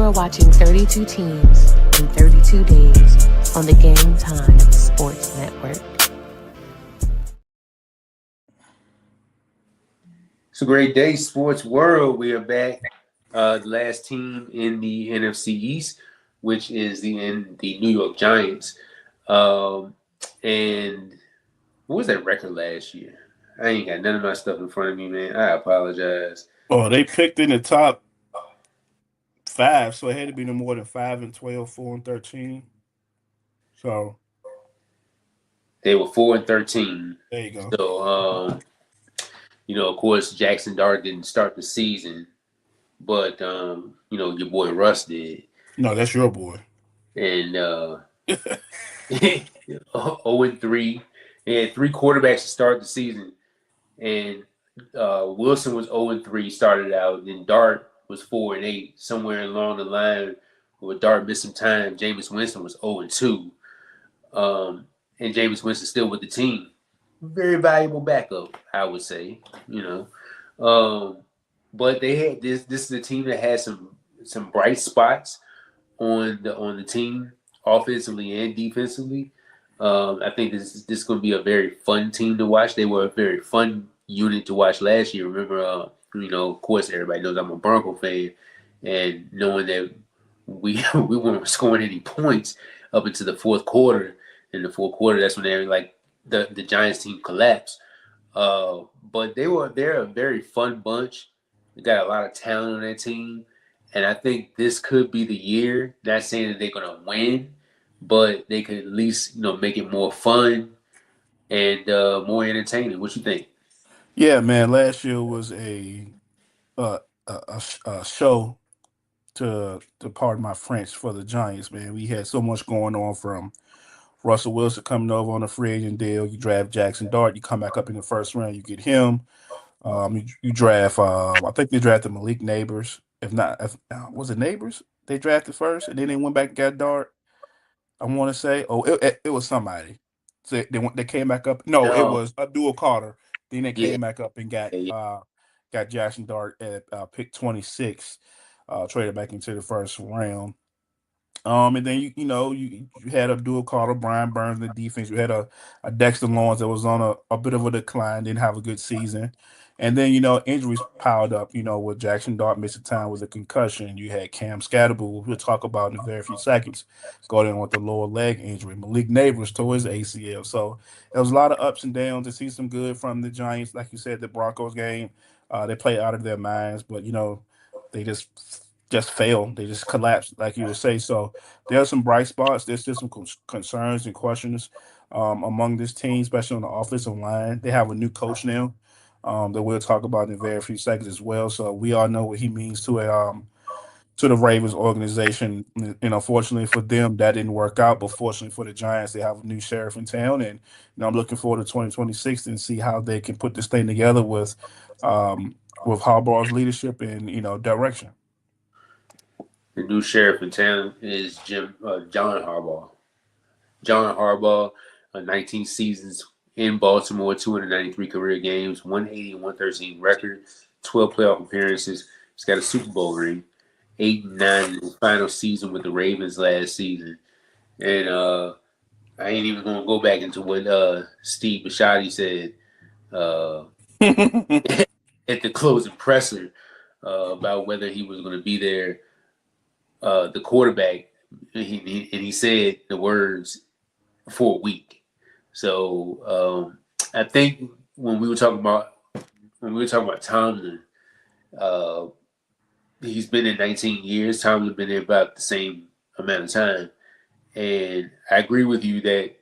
are watching 32 teams in 32 days on the Game Time Sports Network. It's a great day, sports world. We are back. The last team in the NFC East, which is the New York Giants. Um, and what was that record last year? I ain't got none of my stuff in front of me, man. I apologize. Oh, they picked in the top five, so it had to be no more than 5-12, 4-13. So They were 4-13. there you go. So, of course, Jackson Dart didn't start the season, but your boy Russ did, No, that's your boy. and 0-3. They had three quarterbacks to start the season, and Wilson was 0-3, started out. Then Dart was 4-8. Somewhere along the line, with Dart missed some time, Jameis Winston was 0-2, and Jameis Winston still with the team. Very valuable backup, I would say. But they had this. This is a team that has some bright spots on the team, offensively and defensively. I think this is going to be a very fun team to watch. They were a very fun unit to watch last year. Remember, of course, everybody knows I'm a Bronco fan, and knowing that we we weren't scoring any points up into the fourth quarter. In the fourth quarter, that's when the Giants team collapsed. But they're a very fun bunch. They got a lot of talent on that team. And I think this could be the year. Not saying that they're gonna win, but they could at least make it more fun and more entertaining. What you think? Yeah, man. Last year was uh, a show to pardon my French for the Giants, man. We had so much going on from Russell Wilson coming over on a free agent deal. You draft Jackson Dart. You come back up in the first round. You get him. You draft. I think they drafted Malik Neighbors. If not, was it Neighbors they drafted first, and then they went back and got Dart. I want to say, it was somebody. So they came back up. No, it No, was Abdul Carter. Then they yeah, came back up and yeah. got Jackson Dart at pick 26, traded back into the first round. And then you had a dual Carter, Brian Burns in the defense. You had a Dexter Lawrence that was on a bit of a decline, didn't have a good season. And then, injuries piled up, with Jackson Dart missing time with a concussion. You had Cam Scatterbull, we'll talk about in a very few seconds, going in with the lower leg injury. Malik Neighbors tore his ACL. So there was a lot of ups and downs to see some good from the Giants. Like you said, the Broncos game, they played out of their minds, but, they just failed. They just collapsed, like you would say. So there are some bright spots. There's still some concerns and questions among this team, especially on the offensive line. They have a new coach now that we'll talk about in a very few seconds as well. So we all know what he means to the Ravens organization. And unfortunately for them, that didn't work out. But fortunately for the Giants, they have a new sheriff in town, and I'm looking forward to 2026 and see how they can put this thing together with Harbaugh's leadership and direction. The new sheriff in town is John Harbaugh. John Harbaugh, 19 seasons in Baltimore, 293 career games, 180 and 113 record, 12 playoff appearances. He's got a Super Bowl ring, 8-9 in his final season with the Ravens last season. And I ain't even gonna go back into what Steve Bisciotti said at the closing presser about whether he was going to be there, the quarterback. And he said the words for a week. So I think when we were talking about Tomlin, uh, he's been in 19 years. Tomlin's been there about the same amount of time, and I agree with you that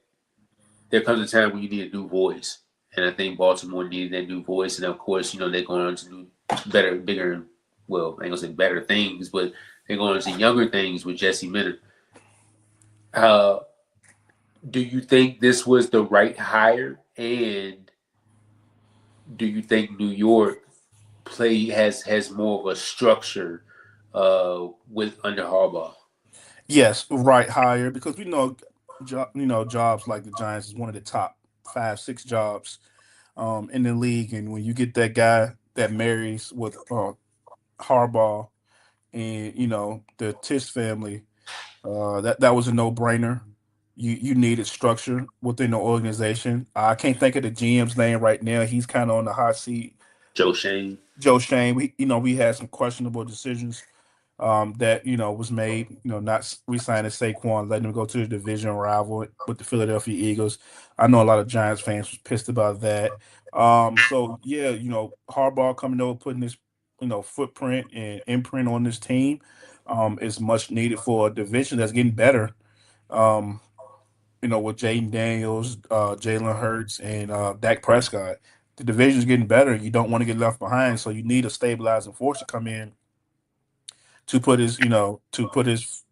there comes a time when you need a new voice, and I think Baltimore needed that new voice. And of course, they're going on to do better, bigger. Well, I ain't gonna say better things, but they're going on to younger things with Jesse Minter. Uh, do you think this was the right hire? And do you think New York has more of a structure with under Harbaugh? Yes, right hire because we know, jobs like the Giants is one of the top 5, 6 jobs in the league, and when you get that guy that marries with Harbaugh, and the Tish family. That was a no brainer. You needed structure within the organization. I can't think of the GM's name right now. He's kind of on the hot seat. Joe Shane. Joe Shane. We had some questionable decisions that was made. Not re-signing Saquon, letting him go to the division rival with the Philadelphia Eagles. I know a lot of Giants fans was pissed about that. So yeah, Harbaugh coming over, putting this footprint and imprint on this team is much needed for a division that's getting better. Um, with Jaden Daniels, Jalen Hurts, and Dak Prescott. The division's getting better. You don't want to get left behind, so you need a stabilizing force to come in to put his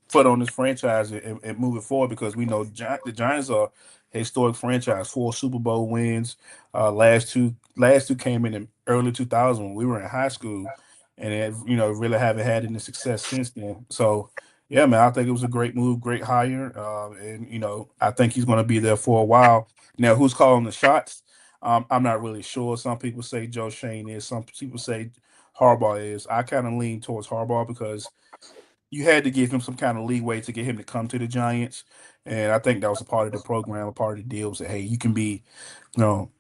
foot on this franchise and move it forward because we know the Giants are a historic franchise, 4 Super Bowl wins. Last two came in the early 2000 when we were in high school, and really haven't had any success since then. So yeah, man, I think it was a great move, great hire, and I think he's going to be there for a while. Now, who's calling the shots? I'm not really sure. Some people say Joe Shane is. Some people say Harbaugh is. I kind of lean towards Harbaugh because you had to give him some kind of leeway to get him to come to the Giants. And I think that was a part of the program, a part of the deal was that, hey, you can be, you know,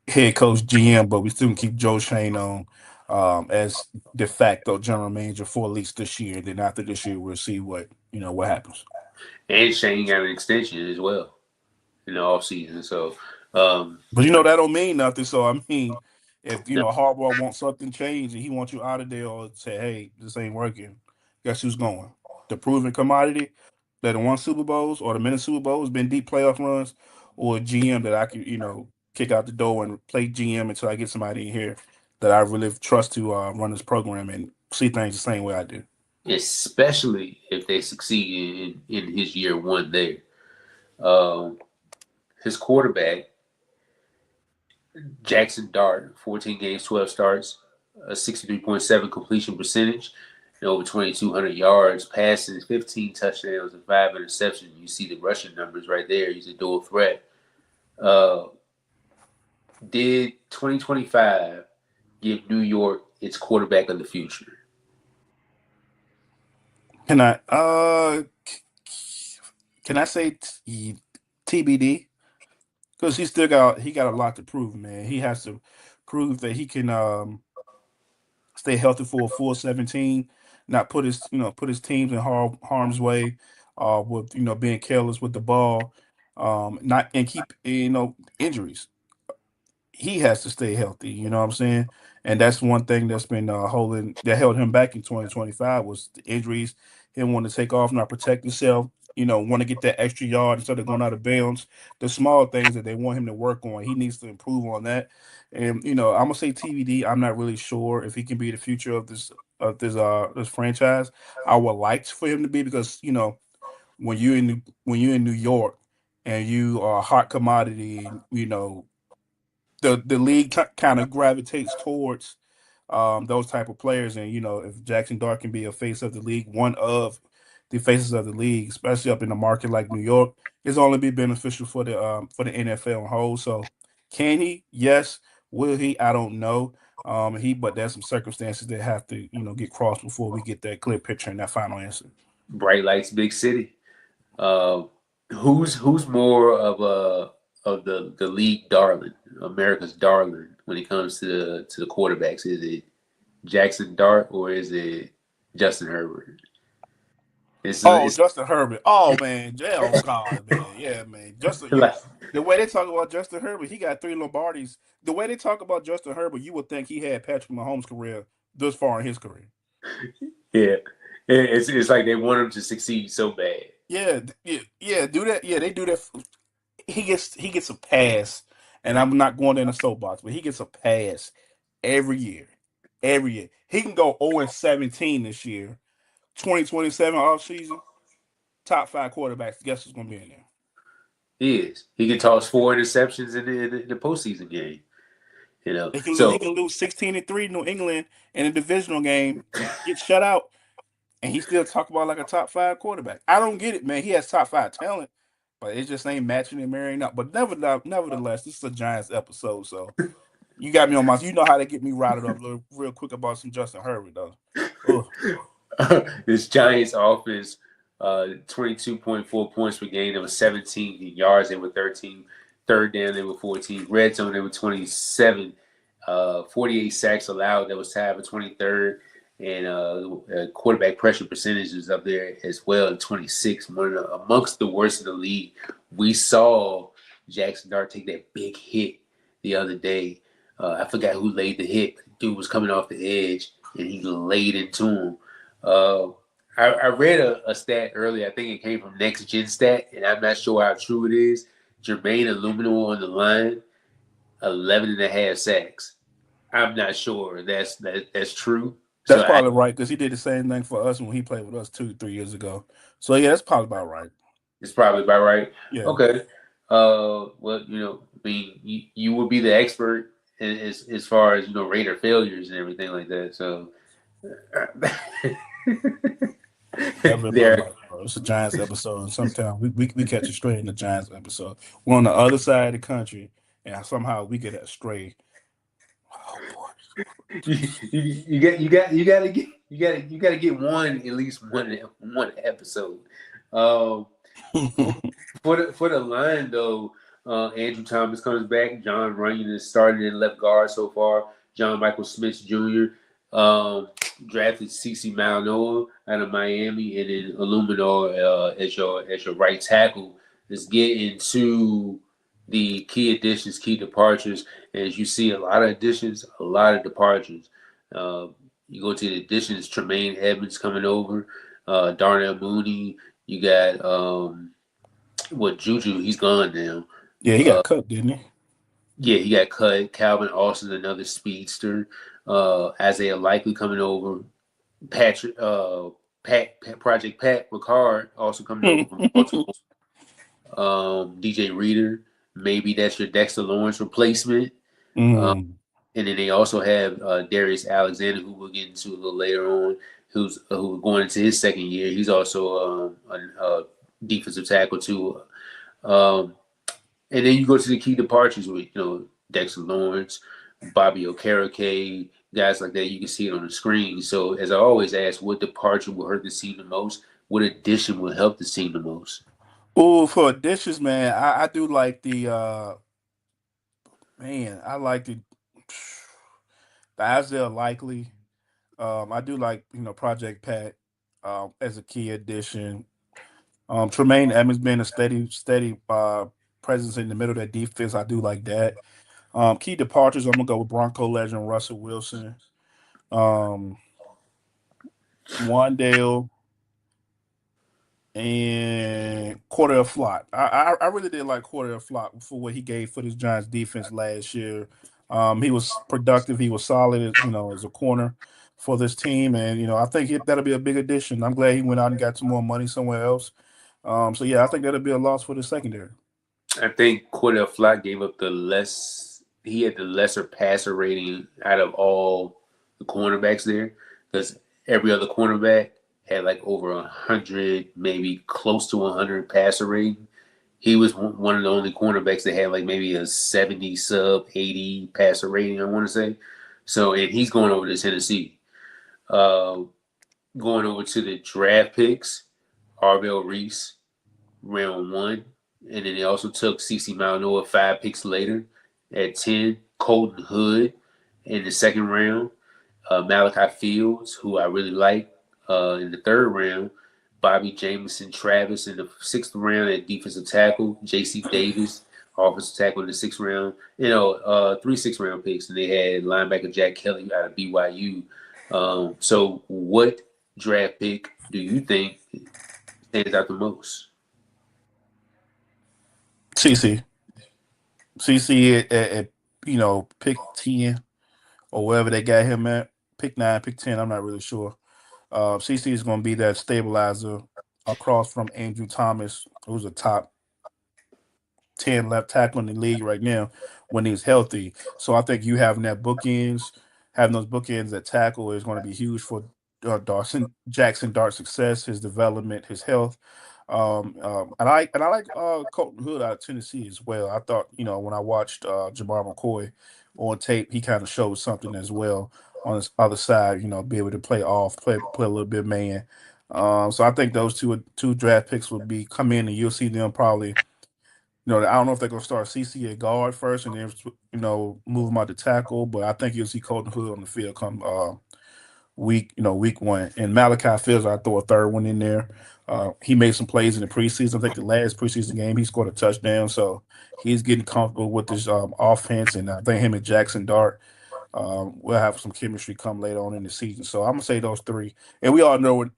head coach GM, but we still can keep Joe Shane on as de facto general manager for at least this year. Then after this year, we'll see what happens. And Shane got an extension as well in the offseason. So, um, But that don't mean nothing. So I mean, if Harbaugh wants something changed and he wants you out of there or say, hey, this ain't working, guess who's going? The proven commodity that won Super Bowls or the many Super Bowls, been deep playoff runs, or a GM that I could, kick out the door and play GM until I get somebody in here that I really trust to run this program and see things the same way I do. especially if they succeed in his year one there. Um, his quarterback, Jackson Dart, 14 games, 12 starts, a 63.7 completion percentage, and over 2,200 yards, passing, 15 touchdowns, and 5 interceptions. You see the rushing numbers right there. He's a dual threat. Uh, did 2025 give New York its quarterback of the future? Can I say TBD? Because he got a lot to prove, man. He has to prove that he can stay healthy for a full 17, not put his teams in harm's way, with being careless with the ball, not and keep injuries. He has to stay healthy. You know what I'm saying? And that's one thing that's been holding that held him back in 2025 was the injuries. Him wanting to take off, not protect himself. Want to get that extra yard instead of going out of bounds. The small things that they want him to work on, he needs to improve on that. And I'm gonna say TBD. I'm not really sure if he can be the future of this franchise. I would like for him to be because when you're in New York and you are a hot commodity, and the league kind of gravitates towards those type of players. And if Jackson Dart can be a face of the league, one of the faces of the league, especially up in a market like New York, it's only be beneficial for the NFL on whole. So, can he? Yes. Will he? I don't know. But there's some circumstances that have to get crossed before we get that clear picture and that final answer. Bright lights, big city. Uh, who's more of the league darling, America's darling when it comes to the quarterbacks? Is it Jackson Dart or is it Justin Herbert? Oh, It's Justin Herbert. Oh man, oh God, man, yeah, man. like The way they talk about Justin Herbert, he got 3 Lombardis. The way they talk about Justin Herbert, you would think he had Patrick Mahomes' career this far in his career. yeah, it's like they want him to succeed so bad. Yeah, yeah, yeah. Do that. Yeah, they do that. He gets a pass, and I'm not going in a soapbox, but he gets a pass every year. Every year, he can go 0-17 this year. 2027 off season, top 5 quarterbacks. Guess who's gonna be in there? He is. He can toss 4 interceptions in the postseason game. He So can lose 16-3 New England in a divisional game, get shut out, and he still talk about like a top 5 quarterback. I don't get it, man. He has top 5 talent, but it just ain't matching and marrying up. But nevertheless, this is a Giants episode, so you got me on my. You know how to get me routed up real quick about some Justin Herbert, though. Oh, This Giants offense, 22.4 points per game. There was 17 yards. They were 13. Third down, they were 14. Red zone, they were 27. 48 sacks allowed. That was tied for 23rd. And quarterback pressure percentage is up there as well at 26, amongst the worst in the league. We saw Jackson Dart take that big hit the other day. I forgot who laid the hit. Dude was coming off the edge, and he laid into him. Uh, I read a stat earlier. I think it came from Next Gen Stat, and I'm not sure how true it is. Jermaine Illuminor on the line, 11 and a half sacks. I'm not sure that's true. So that's probably right because he did the same thing for us when he played with us 2, 3 years ago. So yeah, that's probably about right. it's probably about right. Yeah. Okay. Well, I mean, you would be the expert as far as Raider failures and everything like that. So Whatever it look there. like, bro. It's a Giants episode, and sometimes we catch it straight in the Giants episode. We're on the other side of the country, and somehow we get that stray. Oh boy. You gotta get one at least one episode. Um, for the line though, Andrew Thomas comes back. John Runyon is starting in left guard so far. John Michael Smith Jr. Drafted CC Malnoa out of Miami, and then Illuminor as your right tackle. Let's get into the key additions, key departures. As you see, a lot of additions, a lot of departures. You go to the additions, Tremaine Edmonds coming over, Darnell Mooney. You got Juju, he's gone now. Yeah, he got cut, didn't he? Yeah, he got cut. Calvin Austin, another speedster. Isaiah Likely coming over. Patrick, Project Pat Ricard also coming over from Baltimore. DJ Reader, maybe that's your Dexter Lawrence replacement. Mm. And then they also have Darius Alexander, who we'll get into a little later on, who's going into his second year. He's also a defensive tackle too. And then you go to the key departures with Dexter Lawrence, Bobby Okereke, guys like that. You can see it on the screen. So as I always ask, what departure will hurt the team the most? What addition will help the team the most? Oh, for additions, man, I do like the I like the Isaiah Likely. I do like Project Pat as a key addition. Tremaine Edmonds being a steady presence in the middle of that defense. I do like that. Key departures, I'm gonna go with Bronco legend Russell Wilson. Um, Wandale and Cordell Flott. I really did like Cordell Flott for what he gave for this Giants defense last year. He was productive. He was solid, as a corner for this team, and I think that'll be a big addition. I'm glad he went out and got some more money somewhere else. So yeah, I think that'll be a loss for the secondary. I think Cordell Flott gave up the less. He had the lesser passer rating out of all the cornerbacks there, because every other cornerback had like over 100, maybe close to 100 passer rating. He was one of the only cornerbacks that had like maybe a 70 sub 80 passer rating, I want to say. So, and he's going over to Tennessee. Going over to the draft picks, Arvell Reese, round one. And then they also took CC Malnoa 5 picks later at 10. Colton Hood in the second round. Malachi Fields, who I really like, in the third round. Bobby Jameson Travis in the sixth round at defensive tackle. J.C. Davis, offensive tackle in the sixth round. 3 6-round picks. And they had linebacker Jack Kelly out of BYU. So what draft pick do you think stands out the most? CC at pick 10 or wherever they got him at. Pick 9, pick 10. I'm not really sure. CC is going to be that stabilizer across from Andrew Thomas, who's a top 10 left tackle in the league right now when he's healthy. So I think you having those bookends at tackle is going to be huge for Jackson Dart's success, his development, his health. And I like Colton Hood out of Tennessee as well. I thought when I watched Jamar McCoy on tape, he kind of showed something as well. on his other side, be able to play a little bit man. So I think those two draft picks will be come in, and you'll see them probably. I don't know if they're gonna start CC at guard first, and then move him out to tackle. But I think you'll see Colton Hood on the field come week one. And Malachi Fields, I throw a third one in there. He made some plays in the preseason. I think the last preseason game he scored a touchdown, so he's getting comfortable with his offense. And I think him and Jackson Dart we'll have some chemistry come later on in the season. So I'm gonna say those three. And we all know what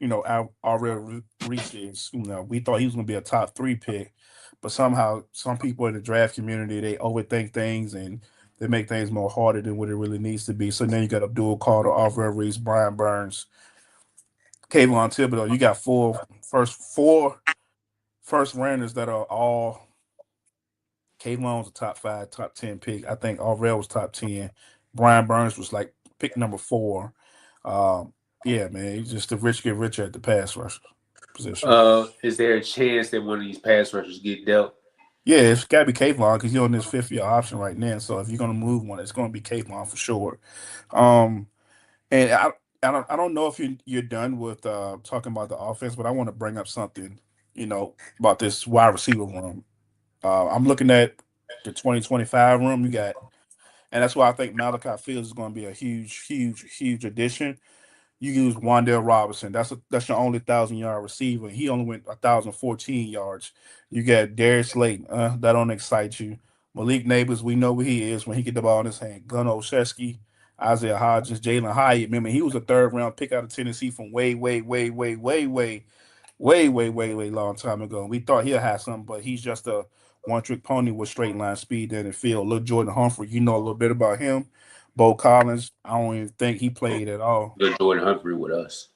our Reese is. We thought he was gonna be a top three pick, but somehow some people in the draft community they overthink things and they make things more harder than what it really needs to be. So then you got Abdul Carter, Alfred Reese, Brian Burns, Kayvon Thibodeau. You got four first rounders that are all. Kayvon was a top 5, top 10 pick. I think Alrell was top 10. Brian Burns was like pick number 4. Yeah, man, he's just the rich get richer at the pass rush position. Is there a chance that one of these pass rushers get dealt? Yeah, it's got to be Kayvon because he's on this 5th-year option right now. So if you're gonna move one, it's gonna be Kayvon for sure. Um, and I don't know if you're done with talking about the offense, but I want to bring up something about this wide receiver room. I'm looking at the 2025 room. And that's why I think Malachi Fields is going to be a huge, huge, huge addition. You use Wandale Robinson. That's your only 1,000-yard receiver. He only went 1,014 yards. You got Darius Slayton. That don't excite you. Malik Neighbors, we know what he is when he get the ball in his hand. Gunnar Olszewski, Isaiah Hodgins, Jalen Hyatt. Remember, he was a 3rd-round pick out of Tennessee from way, way, way, way, way, way, way, way, way, way long time ago. We thought he'll have something, but he's just a one-trick pony with straight line speed in the field. Little Jordan Humphrey, you know a little bit about him. Bo Collins, I don't even think he played at all. Good Jordan Humphrey with us.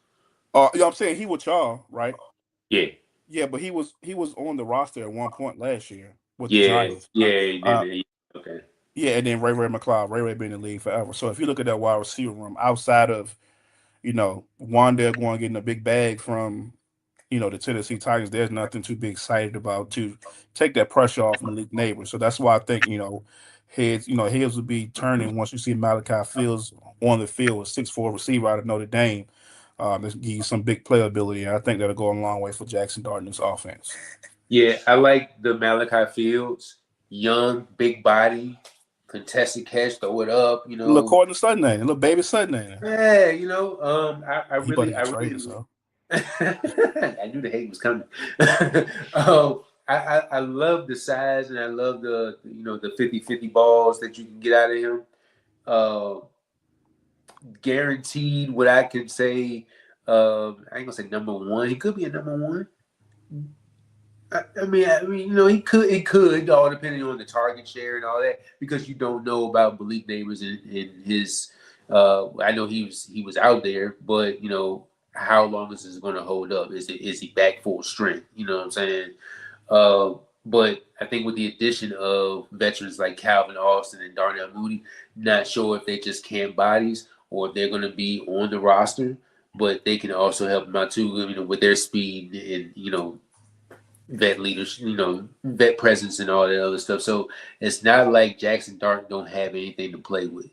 I'm saying he with y'all, right? Yeah. Yeah, but he was on the roster at one point last year with the Yeah. Giants. Uh, Yeah. Okay. yeah, and then Ray McLeod. Ray been in the league forever. So if you look at that wide receiver room, outside of Wandale going getting a big bag from the Tennessee Titans, there's nothing to be excited about to take that pressure off Malik Neighbors. So that's why I think, heads will be turning once you see Malachi Fields on the field, a 6'4" receiver out of Notre Dame. This give you some big playability, and I think that'll go a long way for Jackson Darden's offense. Yeah, I like the Malachi Fields. Young, big body, contested catch, throw it up, Little Courtney Sutton, little baby Sutton. Yeah, He about to get traded, so. I knew the hate was coming. I love the size and I love the 50-50 balls that you can get out of him. Guaranteed what I can say. I ain't gonna say number one. He could be a number one. I mean, it could all depending on the target share and all that because you don't know about Malik Neighbors and his. I know he was out there, but how long is this going to hold up? Is he back full strength? You know what I'm saying? But I think with the addition of veterans like Calvin Austin and Darnell Mooney, not sure if they just camp bodies or if they're going to be on the roster, but they can also help them out too, with their speed and vet leadership, vet presence and all that other stuff. So it's not like Jackson Dart don't have anything to play with.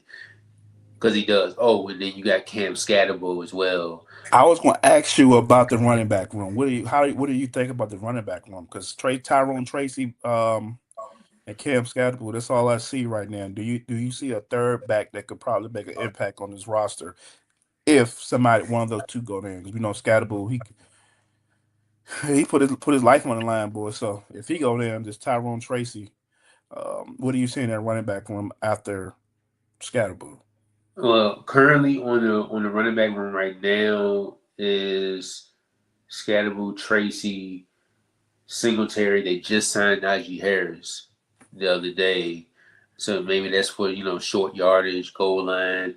Because he does. Oh, and then you got Cam Scatterbo as well. I was going to ask you about the running back room. What do you think about the running back room? Because Tyrone Tracy and Cam Scatterbo, that's all I see right now. Do you see a third back that could probably make an impact on this roster if one of those two go down? Because we know Scatterbo, he put his life on the line, boy. So if he go down, just Tyrone Tracy, what do you see in that running back room after Scatterbo? Well, currently on the running back room right now is Scatterbo, Tracy, Singletary. They just signed Najee Harris the other day, so maybe that's for short yardage, goal line.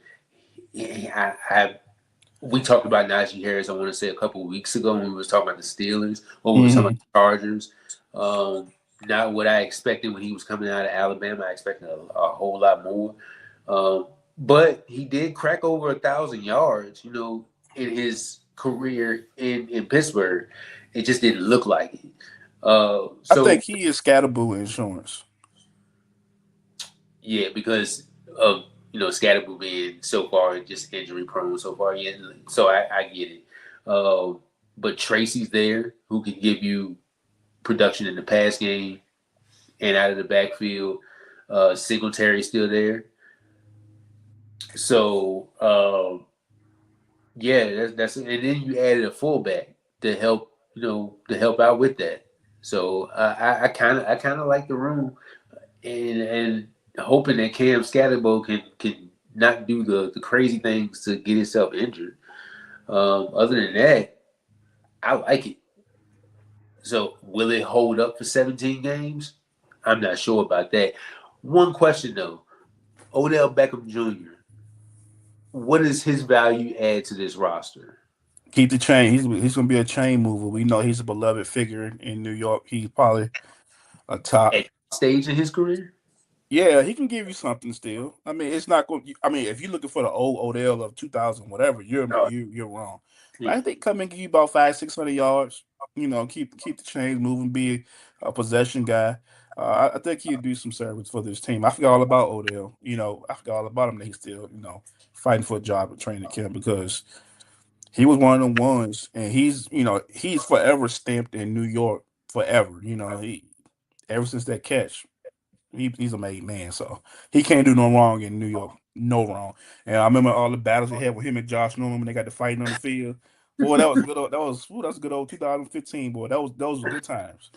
We talked about Najee Harris. I want to say a couple of weeks ago when we was talking about the Steelers or we were talking about the Chargers. Not what I expected when he was coming out of Alabama. I expected a whole lot more. But he did crack over 1,000 yards, in his career in Pittsburgh. It just didn't look like it. I think he is Scatterbo insurance. Yeah, because of Scatterbo being so far just injury prone so far. Yeah, so I get it. Uh, but Tracy's there who can give you production in the pass game and out of the backfield. Singletary's still there. So yeah, that's and then you added a fullback to help out with that. So I kind of like the room and hoping that Cam Scatterbo can not do the crazy things to get himself injured. Other than that, I like it. So will it hold up for 17 games? I'm not sure about that. One question though, Odell Beckham Jr. What does his value add to this roster Keep the chain. He's gonna be a chain mover. We know he's a beloved figure in New York. He's probably a top. at stage in his career? Yeah, he can give you something still. I mean, it's not going. I mean, if you're looking for the old Odell of 2000, whatever, No, you're wrong. But I he- think come and give you about 500-600 yards. Keep the chains moving. Be a possession guy. I think he'd do some service for this team. I forgot all about Odell. I forgot all about him that he's still fighting for a job at training camp because he was one of the ones, and he's forever stamped in New York forever. He ever since that catch. He's a made man, so he can't do no wrong in New York. No wrong. And I remember all the battles he had with him and Josh Norman when they got to fighting on the field. Boy, that was good. That was good old 2015. Boy, those were good times.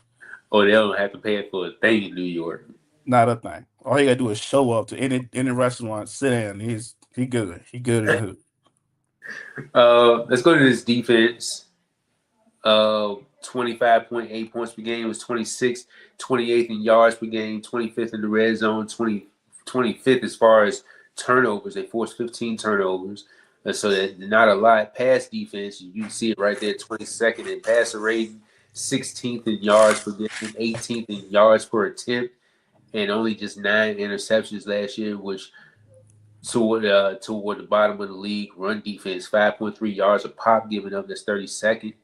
Odell don't have to pay for a thing in New York. Not a thing. All he got to do is show up to any restaurant, sit down. He good. He good in the hood. Let's go to this defense. 25.8 points per game was 26th, 28th in yards per game, 25th in the red zone, 25th as far as turnovers. They forced 15 turnovers. So that not a lot. Pass defense, you see it right there, 22nd in passer rating, 16th in yards per game, 18th in yards per attempt, and only just 9 interceptions last year, which toward the bottom of the league. Run defense, 5.3 yards a pop given up. That's 32nd,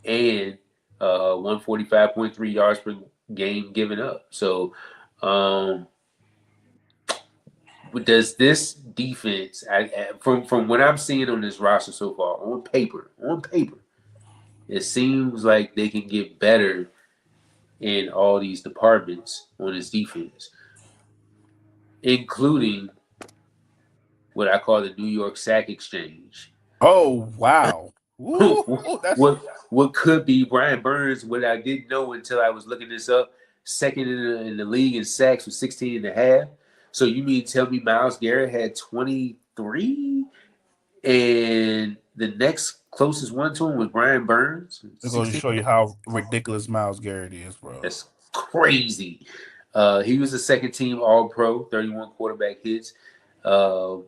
and 145.3 yards per game given up. So, um, does this defense, from what I'm seeing on this roster so far, on paper, it seems like they can get better in all these departments on this defense, including what I call the New York Sack Exchange. Oh wow. Ooh, that's what could be Brian Burns, what I didn't know until I was looking this up, second in the league in sacks with 16 and a half. So you mean to tell me Myles Garrett had 23 and the next closest one to him was Brian Burns, it goes to 16? show you how ridiculous Myles Garrett is, bro. That's crazy. He was a second team All Pro, 31 quarterback hits. Uh,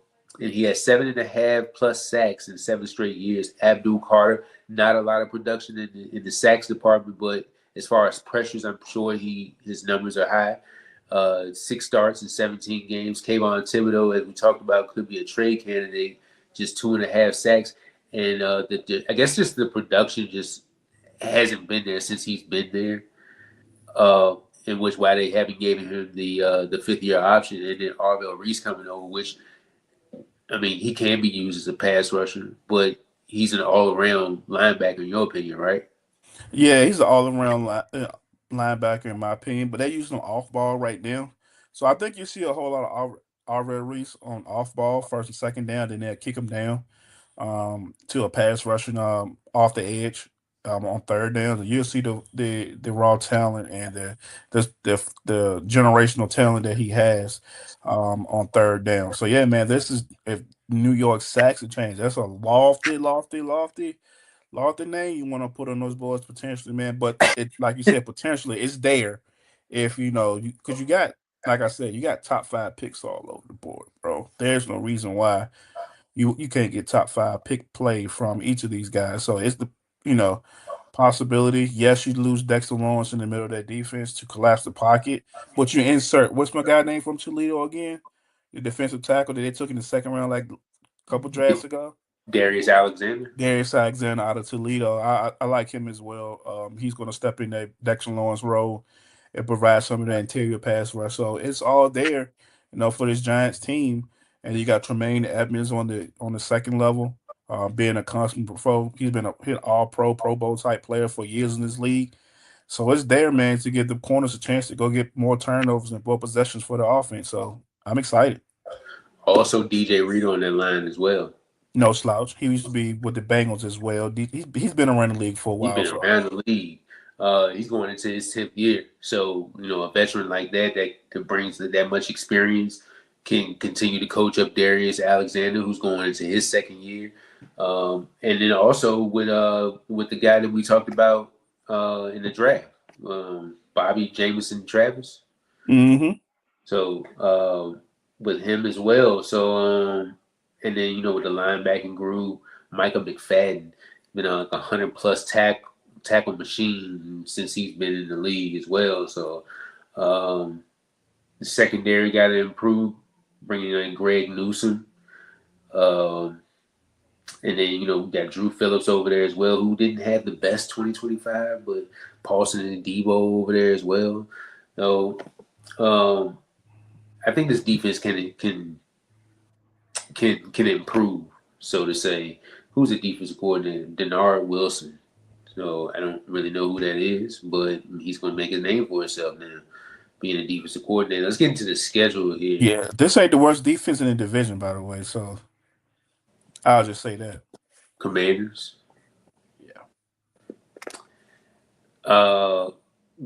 and he had 7.5 plus sacks in 7 straight years. Abdul Carter, not a lot of production in the sacks department, but as far as pressures, I'm sure his numbers are high. 6 starts in 17 games. Kayvon Thibodeau, as we talked about, could be a trade candidate. Just 2.5 sacks, and I guess just the production just hasn't been there since he's been there. In which why they haven't given him the 5th year option, and then Arvell Reese coming over, which I mean he can be used as a pass rusher, but he's an all around linebacker in your opinion, right? Yeah, he's an all-around linebacker in my opinion, but they're using him off ball right now. So I think you see a whole lot of Arvell Reese on off ball, first and second down, then they'll kick him down to a pass rushing off the edge on third down. So you'll see the raw talent and the generational talent that he has on third down. So yeah, man, this is if New York sacks and change. That's a lofty name you want to put on those boards potentially, man. But it, like you said, potentially it's there if because you got, like I said, you got top five picks all over the board, bro. There's no reason why you can't get top five pick play from each of these guys. So it's the you know possibility. Yes, you lose Dexter Lawrence in the middle of that defense to collapse the pocket, but you insert what's my guy name from Toledo again? The defensive tackle that they took in the second round like a couple drafts ago. Darius Alexander. Darius Alexander out of Toledo. I like him as well. He's going to step in that Dexter Lawrence role and provide some of that interior pass rush. So it's all there, for this Giants team. and you got Tremaine Edmonds on the second level, being a constant pro. He's been a all Pro Bowl type player for years in this league. So it's there, man, to give the corners a chance to go get more turnovers and more possessions for the offense. So I'm excited. Also, DJ Reed on that line as well. No slouch. He used to be with the Bengals as well. He's been around the league for a He's while. been So around the league. He's going into his 10th year. So, a veteran like that brings that much experience can continue to coach up Darius Alexander, who's going into his second year. And then also with the guy that we talked about in the draft, Bobby Jameson Travis. mm-hmm. So with him as well. So and then with the linebacking group, Micah McFadden, been on like 100+ tackle machine since he's been in the league as well. So the secondary got to improve, bringing in Greg Newsome. And then, we got Drew Phillips over there as well, who didn't have the best 2025, but Paulson and Debo over there as well. So I think this defense can improve, so to say. Who's the defensive coordinator? Denard Wilson. So I don't really know who that is, but he's going to make his name for himself now, being a defensive coordinator. Let's get into the schedule here. Yeah, this ain't the worst defense in the division, by the way. So I'll just say that. Commanders. Yeah.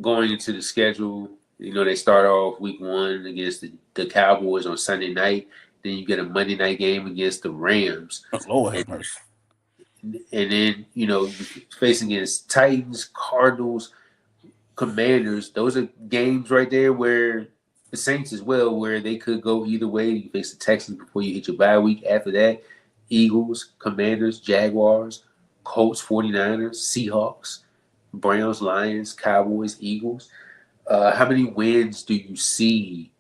Going into the schedule, they start off week 1 against the Cowboys on Sunday night. Then you get a Monday night game against the Rams. Oh, Lord have mercy. And then, facing against Titans, Cardinals, Commanders. Those are games right there where the Saints as well, where they could go either way. You face the Texans before you hit your bye week. After that, Eagles, Commanders, Jaguars, Colts, 49ers, Seahawks, Browns, Lions, Cowboys, Eagles. How many wins do you see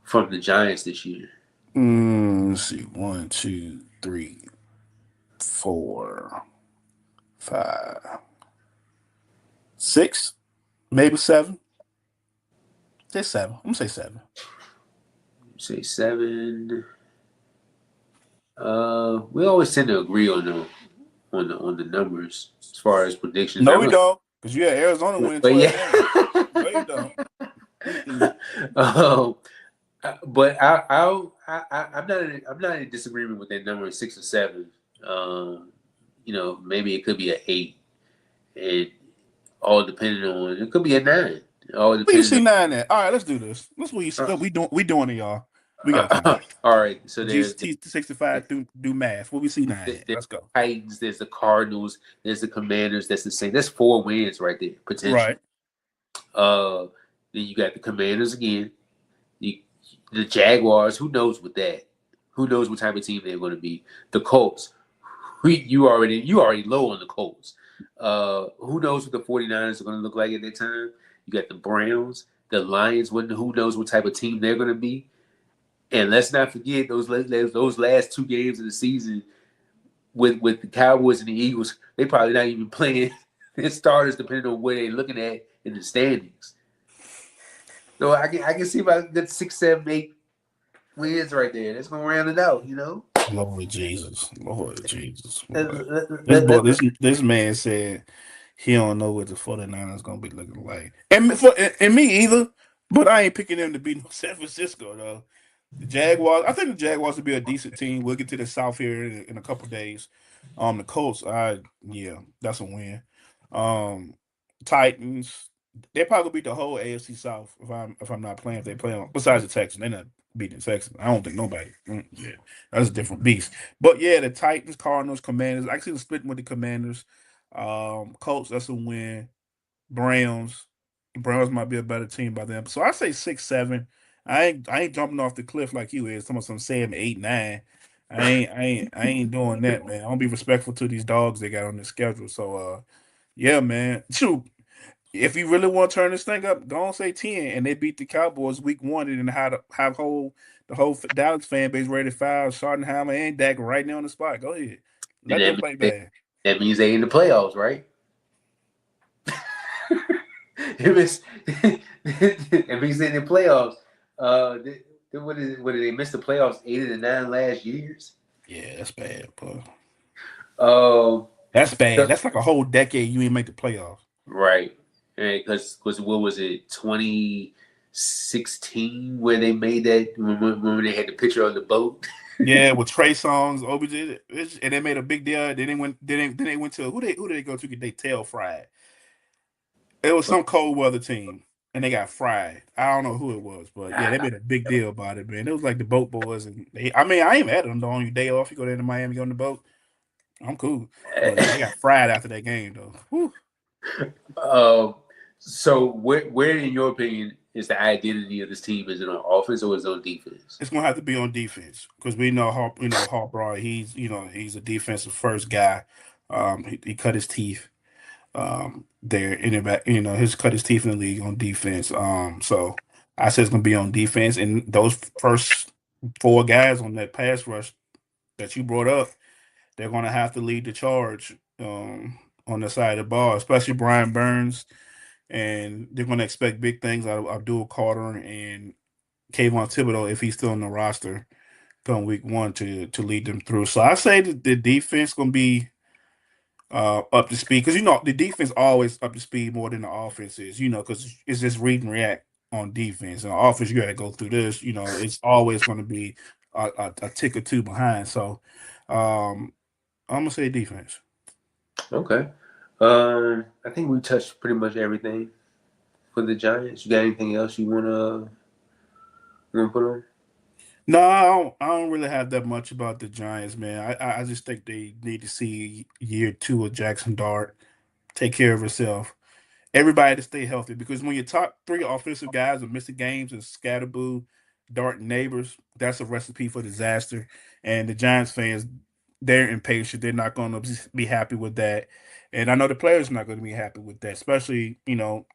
from the Giants this year? Let's see. 1, 2, 3, 4, 5, 6, maybe 7. Say 7. I'm gonna say 7. Say 7. We always tend to agree on the numbers as far as predictions. No, we don't, because you had Arizona winning 12 games. No, you don't. But I'm not in disagreement with that number 6 or 7. Maybe it could be an 8, and all depending on it could be a 9. All Where you see 9 at? All right, let's do this. Let's what you see. We doing it, y'all. We got time. All right. So there's 65 do math. What we see 9 at? Let's go. Titans. There's the Cardinals. There's the Commanders. That's the same. That's 4 wins right there potentially. Right. Then you got the Commanders again. The Jaguars. Who knows with that? Who knows what type of team they're going to be? The Colts. You already low on the Colts. Who knows what the 49ers are going to look like at that time? You got the Browns, the Lions. Who knows what type of team they're going to be? And let's not forget those last 2 games of the season with the Cowboys and the Eagles. They probably not even playing their starters, depending on where they're looking at in the standings. So I can see about good 6, 7, 8 wins right there. That's gonna round it out, Lord Jesus. This man said he don't know what the 49ers gonna be looking like. And me either, but I ain't picking them to beat San Francisco though. The Jaguars, I think the Jaguars will be a decent team. We'll get to the South here in a couple days. The Colts, that's a win. Titans, they probably beat the whole AFC South if I'm not playing. If they play on, besides the Texans, they're not beating the Texans. I don't think nobody. Yeah, that's a different beast. But yeah, the Titans, Cardinals, Commanders. I see the splitting with the Commanders. Colts, that's a win. Browns might be a better team by them. So I say 6, 7. I ain't jumping off the cliff like you is. Some 7, 8, 9. I ain't doing that, man. I don't be respectful to these dogs they got on the schedule. So yeah, man. Shoot. If you really want to turn this thing up, go on say 10, and they beat the Cowboys week 1, and have the whole Dallas fan base ready to fire Schottenheimer and Dak right now on the spot. Go ahead, let them play bad. That means they in the playoffs, right? It means they in the playoffs. what did they miss the playoffs 8 of the 9 last years? Yeah, that's bad, bro. Um, That's bad. so- That's like a whole decade you ain't make the playoffs. right, because what was it 2016 where they made that when they had the picture on the boat? Yeah, with Trey Songz, OBJ, and they made a big deal. Then they went to who did they go to get their tail fried? It was some cold weather team, and they got fried. I don't know who it was, but yeah, they made a big deal about it, man. It was like the boat boys, and I mean, I ain't mad at them though. On your day off, you go down to Miami, go on the boat. I'm cool, but yeah, they got fried after that game though. Whew. um, so where in your opinion is the identity of this team? Is it on offense or is it on defense? It's gonna have to be on defense because we know Harbaugh. He's a defensive first guy. He cut his teeth there in the back. He's cut his teeth in the league on defense. So I said it's gonna be on defense, and those first four guys on that pass rush that you brought up, they're gonna have to lead the charge on the side of the ball, especially Brian Burns, and they're gonna expect big things out of Abdul Carter and Kayvon Thibodeau if he's still on the roster come week one to lead them through. So I say that the defense gonna be up to speed because the defense always up to speed more than the offense is. Because it's just read and react on defense. And offense, you got to go through this. It's always going to be a tick or two behind. So I'm gonna say defense. Okay. I think we touched pretty much everything for the Giants. You got anything else you wanna put on? No, I don't really have that much about the Giants, man. I just think they need to see year two of Jackson Dart take care of herself. Everybody to stay healthy because when your top three offensive guys are missing games and Scatterboo, Dart, and Neighbors, that's a recipe for disaster. And the Giants fans, they're impatient. They're not going to be happy with that. And I know the players are not going to be happy with that, especially,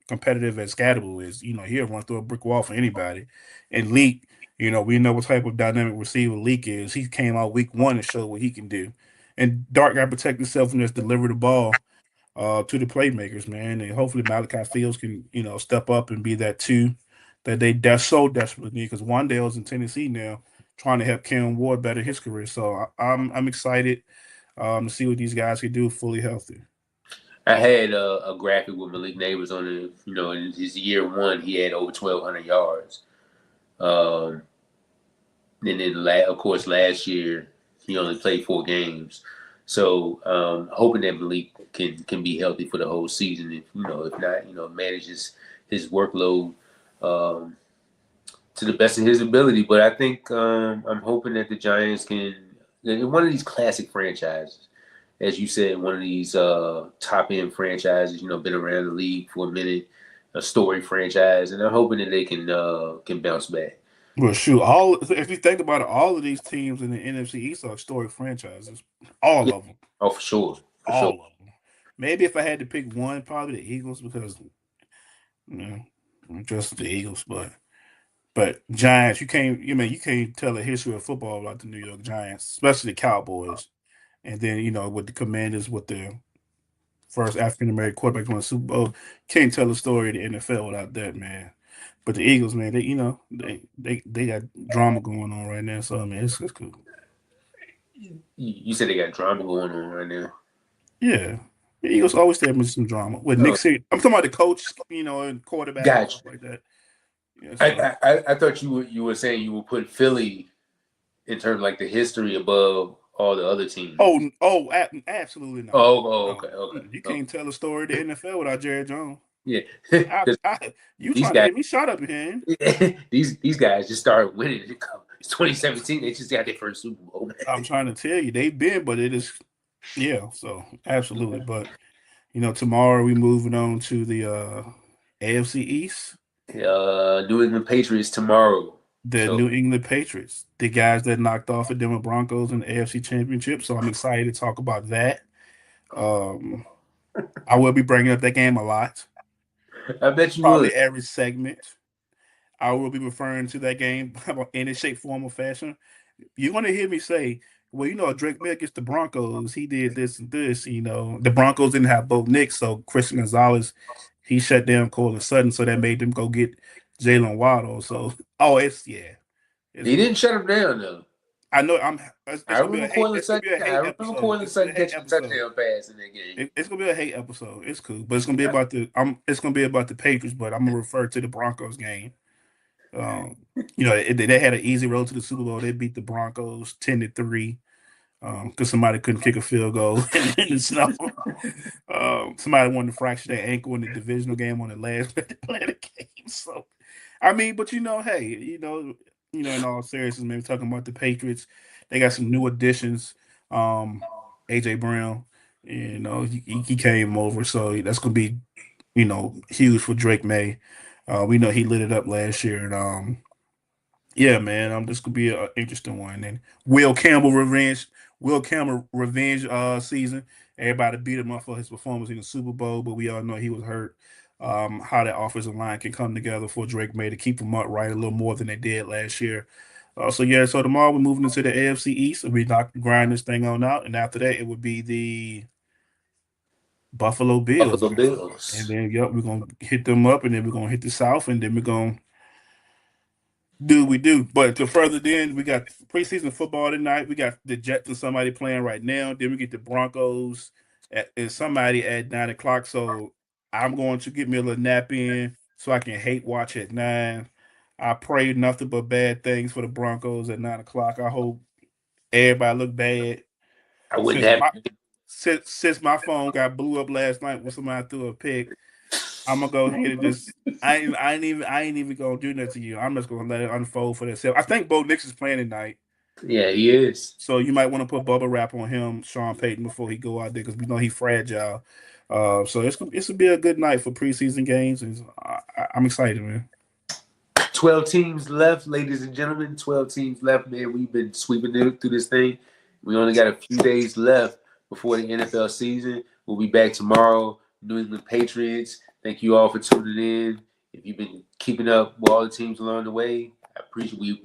competitive as Scatterboo is. He'll run through a brick wall for anybody. And Leak, we know what type of dynamic receiver Leak is. He came out week one and showed what he can do. And Dart got to protect himself and just deliver the ball to the playmakers, man. And hopefully Malachi Fields can, step up and be that too that's so desperately need because Wandale's in Tennessee now trying to help Cam Ward better his career. So I'm excited to see what these guys can do fully healthy. I had a graphic with Malik Neighbors on it. In his year one, he had over 1,200 yards. Um, and then, of course, last year he only played 4 games. So, hoping that Malik can be healthy for the whole season. If not, manages his workload um, to the best of his ability. But I think I'm hoping that the Giants can. One of these classic franchises, as you said, one of these top end franchises. Been around the league for a minute, a story franchise, and I'm hoping that they can bounce back. Well, shoot, if you think about it, all of these teams in the NFC East are historic franchises. All Yeah. of them, Oh, for sure, for sure. all of them. Maybe if I had to pick one, probably the Eagles because you know, just the Eagles, but Giants, you can't tell a history of football about the New York Giants, especially the Cowboys. And then, with the Commanders with their first African American quarterback to win the Super Bowl, can't tell the story of the NFL without that, man. But the Eagles, man, they got drama going on right now. So I mean it's cool. You said they got drama going on right now. Yeah. The Eagles always have some drama. With Nick Oh, Sirianni. I'm talking about the coach, and quarterback and gotcha. stuff like that. Yeah, so I thought you were saying you would put Philly in terms of like the history above all the other teams. absolutely not. Okay, No, okay, you okay. can't tell a story of the NFL without Jerry Jones. Yeah, I, 'cause you these trying to guys, get me shot up here? these guys just started winning. It's 2017. They just got their first Super Bowl. I'm trying to tell you, they've been, but it is, yeah. So absolutely, but tomorrow we moving on to the AFC East, New England Patriots tomorrow. the So New England Patriots, the guys that knocked off the Denver Broncos in the AFC Championship. So I'm excited to talk about that. Um, I will be bringing up that game a lot, I bet you probably would. every segment. I will be referring to that game in any shape, form, or fashion. You're going to hear me say, well, Drake May against the Broncos, he did this and this. The Broncos didn't have both Nicks, so Christian Gonzalez, he shut down Cortland Sutton, so that made them go get Jalen Waddle. So, it's He didn't shut him down though. I know I it's gonna be a remember hate. Cortland It's gonna Sutton. be a I hate remember episode. Cortland It's gonna Sutton be a hate catching a episode. touchdown pass in that game. It's gonna be a hate episode. It's cool, but it's gonna be about the Patriots. But I'm gonna refer to the Broncos game. Um, they had an easy road to the Super Bowl. They beat the Broncos 10-3 because somebody couldn't kick a field goal in the snow. Somebody wanted to fracture their ankle in the divisional game on the last Atlantic game. So, I mean, but hey, in all seriousness, man, we're talking about the Patriots. They got some new additions. AJ Brown, he came over, so that's gonna be, huge for Drake May. We know he lit it up last year, and yeah, man, this could be an interesting one. And Will Campbell revenge season. Everybody beat him up for his performance in the Super Bowl, but we all know he was hurt. How that offensive line can come together for Drake May to keep them upright a little more than they did last year. So tomorrow we're moving into the AFC East, and we not grind this thing on out, and after that it would be the Buffalo Bills, Buffalo man. And Bills. then we're gonna hit them up, and then we're gonna hit the South, and then we're gonna do we do. But to further then, we got preseason football tonight. We got the Jets and somebody playing right now. Then we get the Broncos and somebody at 9 o'clock. So I'm going to get me a little nap in so I can hate watch at 9. I pray nothing but bad things for the Broncos at 9 o'clock. I hope everybody look bad. I wouldn't Since have. my since my phone got blew up last night when somebody threw a pick, I'm gonna go ahead and just I ain't even gonna do nothing to you. I'm just gonna let it unfold for itself. I think Bo Nix is playing tonight, Yeah, he is. so you might want to put bubble wrap on him, Sean Payton, before he go out there because we know he's fragile. So it's gonna be a good night for preseason games, and I'm excited, man. 12 teams left, ladies and gentlemen. 12 teams left, man. We've been sweeping through this thing. We only got a few days left before the NFL season. We'll be back tomorrow. New England Patriots. Thank you all for tuning in. If you've been keeping up with all the teams along the way,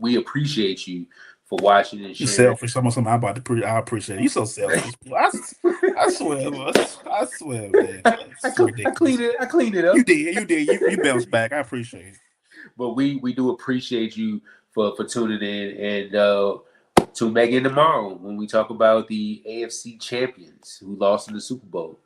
we appreciate you for watching and You sharing. selfish. Something I'm about to I appreciate it. You so selfish. I swear, man. I swear, man. It's ridiculous. I cleaned it up. You did. You bounced back. I appreciate it. But we do appreciate you for tuning in, and tune back in tomorrow when we talk about the AFC champions who lost in the Super Bowl.